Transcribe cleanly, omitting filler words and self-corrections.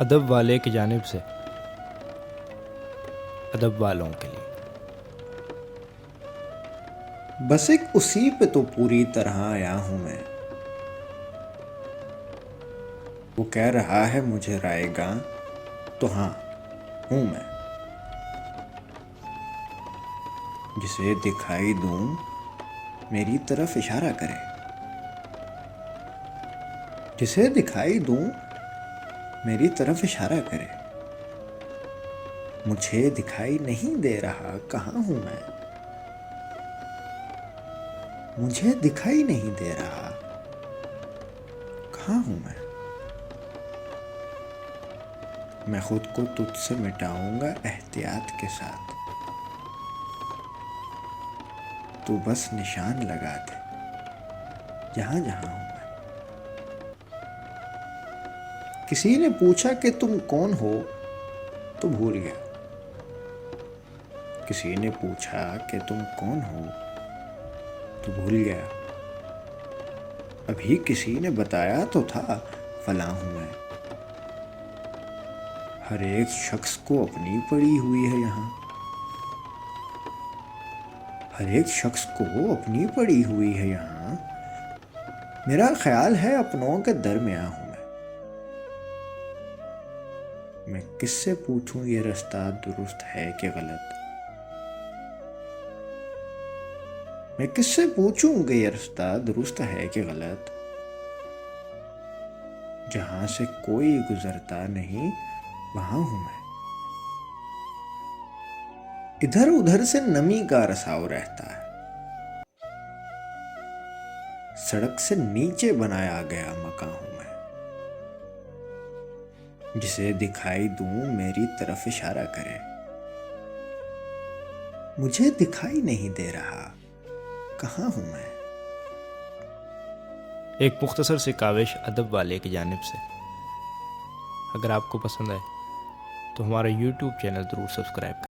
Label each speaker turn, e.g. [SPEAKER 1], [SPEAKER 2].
[SPEAKER 1] ادب والے کی جانب سے ادب والوں کے لیے۔
[SPEAKER 2] بس ایک اسی پہ تو پوری طرح آیا ہوں میں، وہ کہہ رہا ہے مجھے رائے گاں تو ہاں ہوں میں، جسے دکھائی دوں میری طرف اشارہ کرے، جسے دکھائی دوں میری طرف اشارہ کرے، مجھے دکھائی نہیں دے رہا کہاں ہوں میں، مجھے دکھائی نہیں دے رہا کہاں ہوں میں خود کو تجھ سے مٹاؤں گا احتیاط کے ساتھ، تو بس نشان لگا دے جہاں جہاں ہوں میں۔ کسی نے پوچھا کہ تم کون ہو تو بھول گیا، کسی نے پوچھا کہ تم کون ہو تو بھول گیا، ابھی کسی نے بتایا تو تھا فلاں ہوں میں۔ ہر ایک شخص کو اپنی پڑی ہوئی ہے یہاں، ہر ایک شخص کو اپنی پڑی ہوئی ہے یہاں، میرا خیال ہے اپنوں کے درمیاں ہوں میں کس سے پوچھوں یہ رستہ درست ہے کہ غلط، میں کس سے پوچھوں کہ یہ رستہ درست ہے کہ غلط، جہاں سے کوئی گزرتا نہیں وہاں ہوں میں، ادھر ادھر سے نمی کا رساؤ رہتا ہے، سڑک سے نیچے بنایا گیا مکان ہوں میں، جسے دکھائی دوں میری طرف اشارہ کرے، مجھے دکھائی نہیں دے رہا کہاں ہوں میں۔
[SPEAKER 1] ایک مختصر سی کاوش ادب والے کی جانب سے۔ اگر آپ کو پسند آئے تو ہمارا یوٹیوب چینل ضرور سبسکرائب کریں۔